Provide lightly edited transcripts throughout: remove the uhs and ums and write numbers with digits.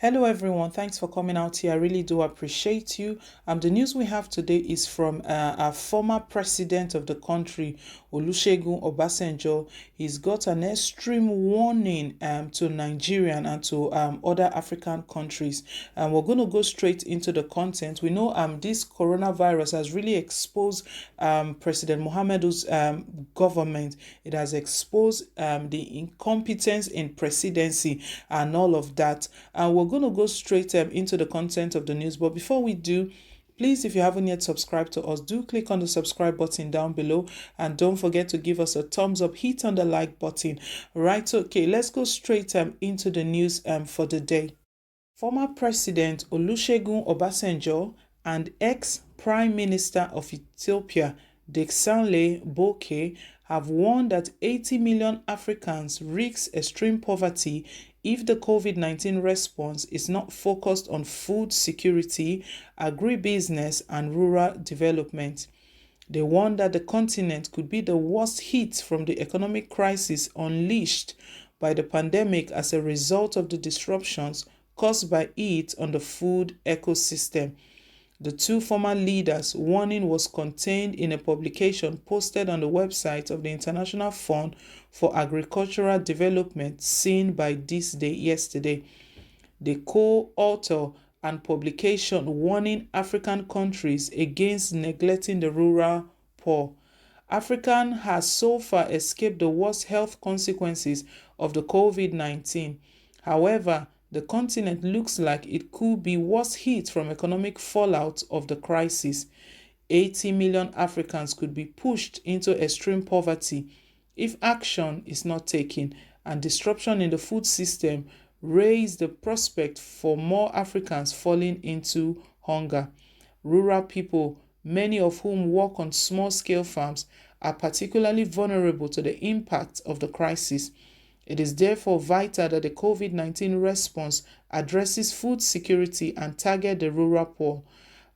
Hello, everyone. Thanks for coming out here. I really do appreciate you. The news we have today is from a former president of the country, Olusegun Obasanjo. He's got an extreme warning to Nigeria and to other African countries. And we're going to go straight into the content. We know this coronavirus has really exposed President Muhammadu's government. It has exposed the incompetence in presidency and all of that. And we're going to go straight into the content of the news. But before we do, please, if you haven't yet subscribed to us, do click on the subscribe button down below and don't forget to give us a thumbs up, hit on the like button. Right, okay, let's go straight into the news for the day. Former President Olusegun Obasanjo and ex-Prime Minister of Ethiopia, ďIÇTI0NS, have warned that 80 million Africans risk extreme poverty if the COVID-19 response is not focused on food security, agribusiness, and rural development. They warn that the continent could be the worst hit from the economic crisis unleashed by the pandemic as a result of the disruptions caused by it on the food ecosystem. The two former leaders' warning was contained in a publication posted on the website of the International Fund for Agricultural Development seen by This Day yesterday. The co-author and publication warning African countries against neglecting the rural poor. Africa has so far escaped the worst health consequences of the COVID-19. However, the continent looks like it could be worse hit from economic fallout of the crisis. 80 million Africans could be pushed into extreme poverty if action is not taken, and disruption in the food system raise the prospect for more Africans falling into hunger. Rural people, many of whom work on small-scale farms, are particularly vulnerable to the impact of the crisis. It is therefore vital that the COVID-19 response addresses food security and target the rural poor.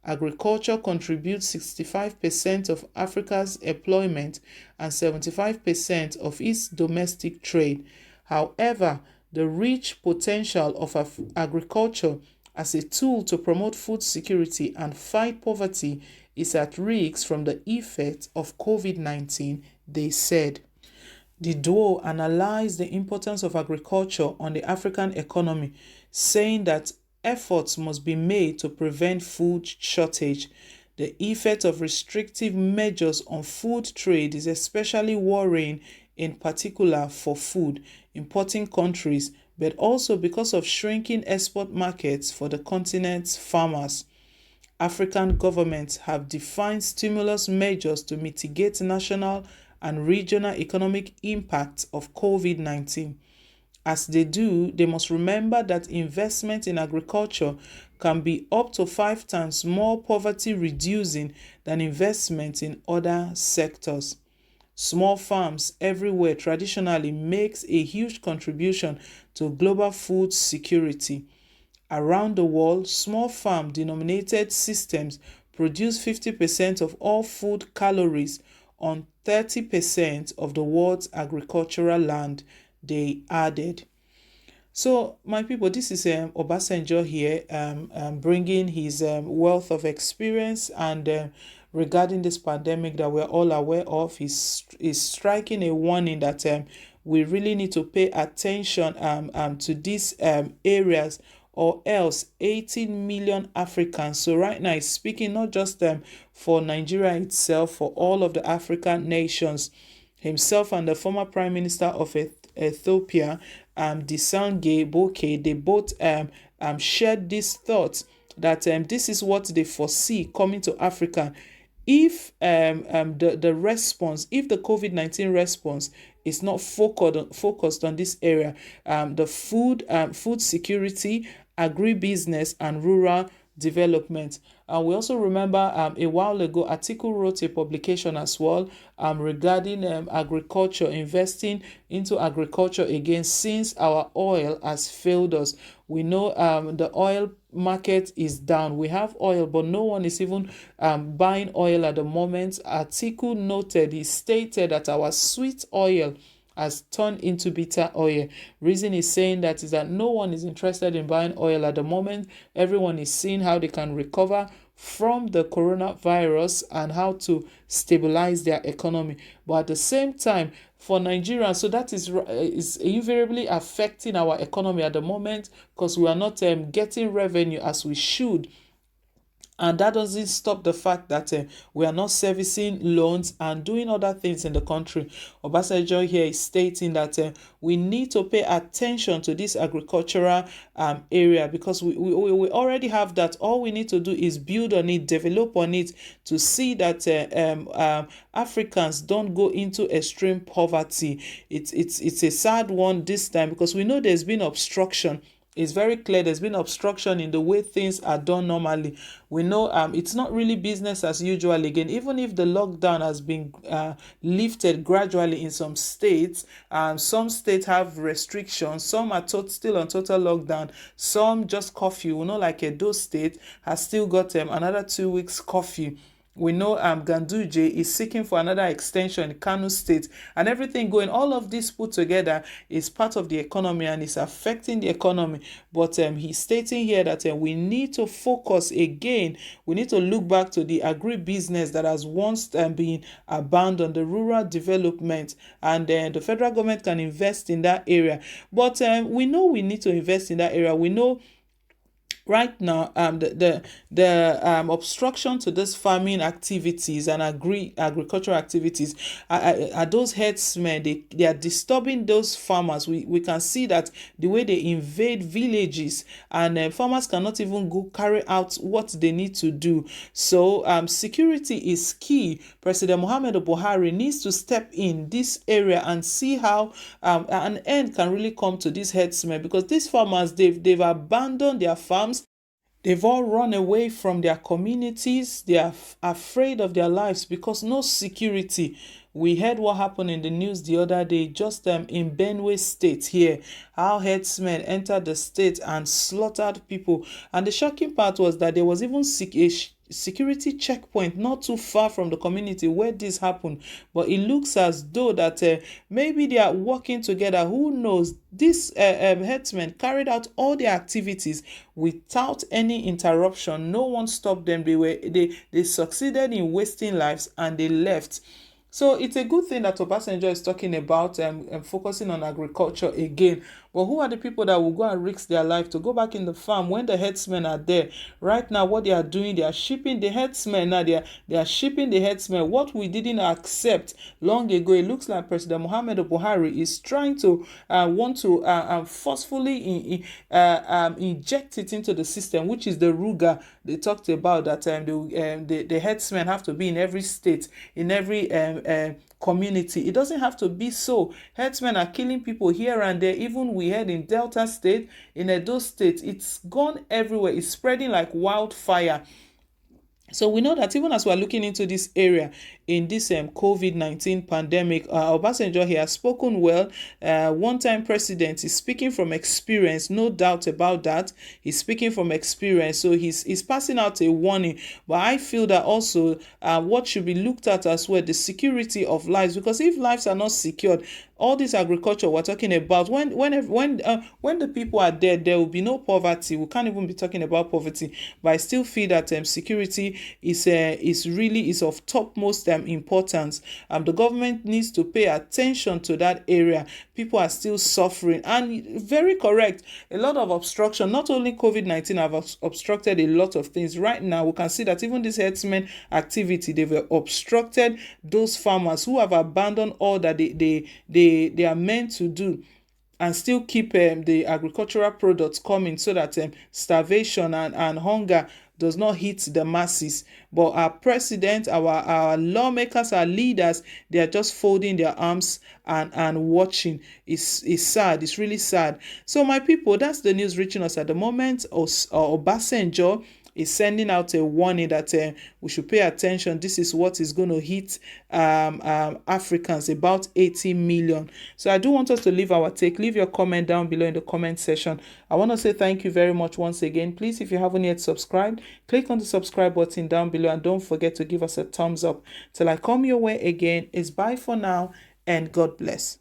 Agriculture contributes 65% of Africa's employment and 75% of its domestic trade. However, the rich potential of agriculture as a tool to promote food security and fight poverty is at risk from the effects of COVID-19, they said. The duo analyzed the importance of agriculture on the African economy, saying that efforts must be made to prevent food shortage. The effect of restrictive measures on food trade is especially worrying, in particular for food importing countries, but also because of shrinking export markets for the continent's farmers. African governments have defined stimulus measures to mitigate national and regional economic impacts of COVID-19. As they do, they must remember that investment in agriculture can be up to 5 times more poverty reducing than investment in other sectors. Small farms everywhere traditionally makes a huge contribution to global food security. Around the world, small farm-denominated systems produce 50% of all food calories on 30% of the world's agricultural land, they added. So, my people, this is Obasanjo here bringing his wealth of experience and regarding this pandemic that we're all aware of. He's striking a warning that we really need to pay attention to these areas, or else 18 million Africans. So right now he's speaking not just for Nigeria itself, for all of the African nations. Himself and the former Prime Minister of Ethiopia, ďIÇTI0NS, they both shared this thought that this is what they foresee coming to Africa if the response, if the COVID-19 response is not focused on this area, the food security, agribusiness, and rural development. We also remember a while ago, Atiku wrote a publication as well regarding agriculture, investing into agriculture again, since our oil has failed us. We know the oil market is down. We have oil, but no one is even buying oil at the moment. Atiku noted, he stated that our sweet oil has turned into bitter oil. Reason is saying that is that no one is interested in buying oil at the moment. Everyone is seeing how they can recover from the coronavirus and how to stabilize their economy. But at the same time, for Nigeria, so that is invariably affecting our economy at the moment because we are not getting revenue as we should. And that doesn't stop the fact that we are not servicing loans and doing other things in the country. Obasanjo here is stating that we need to pay attention to this agricultural area because we already have that. All we need to do is build on it, develop on it to see that Africans don't go into extreme poverty. It's a sad one this time because we know there's been obstruction. It's very clear there's been obstruction in the way things are done normally. We know it's not really business as usual again. Even if the lockdown has been lifted gradually in some states, some states have restrictions. Some are still on total lockdown. Some just curfew. We know like Edo State has still got another 2 weeks curfew. We know Ganduje is seeking for another extension in Kano State, and everything going, all of this put together is part of the economy and is affecting the economy. But he's stating here that we need to focus again. We need to look back to the agribusiness that has once been abandoned, the rural development, and the federal government can invest in that area. But we know we need to invest in that area. We know right now the obstruction to this farming activities and agricultural activities are those herdsmen. They are disturbing those farmers. We can see that the way they invade villages, and farmers cannot even go carry out what they need to do. So security is key. President Muhammadu Buhari needs to step in this area and see how an end can really come to these herdsmen, because these farmers, they've abandoned their farms. They've all run away from their communities. They are afraid of their lives because no security. We heard what happened in the news the other day, just in Benue State here, how herdsmen entered the state and slaughtered people. And the shocking part was that there was even a security checkpoint not too far from the community where this happened. But it looks as though that maybe they are working together. Who knows? These herdsmen carried out all their activities without any interruption. No one stopped them. They succeeded in wasting lives and they left. So it's a good thing that Obasanjo is talking about focusing on agriculture again. But who are the people that will go and risk their life to go back in the farm when the herdsmen are there? Right now, what they are doing, they are shipping the herdsmen. Now they are shipping the herdsmen. What we didn't accept long ago, it looks like President Muhammadu Buhari is trying to want to forcefully inject it into the system, which is the Ruga they talked about, that the herdsmen have to be in every state, in every community. It doesn't have to be so. Herdsmen are killing people here and there. Even we heard in Delta State, in Edo State, it's gone everywhere. It's spreading like wildfire. So we know that even as we're looking into this area in this COVID-19 pandemic, Obasanjo, he has spoken well. One-time president is speaking from experience, no doubt about that. He's speaking from experience, so he's passing out a warning. But I feel that also what should be looked at as well, the security of lives, because if lives are not secured, all this agriculture we're talking about, when the people are dead, there will be no poverty. We can't even be talking about poverty. But I still feel that security is of topmost importance. The government needs to pay attention to that area. People are still suffering, and very correct. A lot of obstruction. Not only COVID-19 have obstructed a lot of things. Right now, we can see that even this herdsmen activity, they've obstructed those farmers who have abandoned all that they are meant to do, and still keep the agricultural products coming, so that starvation and hunger does not hit the masses. But our president, our lawmakers, our leaders, they are just folding their arms and watching. It's sad. It's really sad. So my people, that's the news reaching us at the moment. Obasanjo is sending out a warning that we should pay attention. This is what is going to hit Africans, about 80 million. So I do want us to leave our take. Leave your comment down below in the comment section. I want to say thank you very much once again. Please, if you haven't yet subscribed, click on the subscribe button down below, and don't forget to give us a thumbs up. Till I come your way again, it's bye for now, and God bless.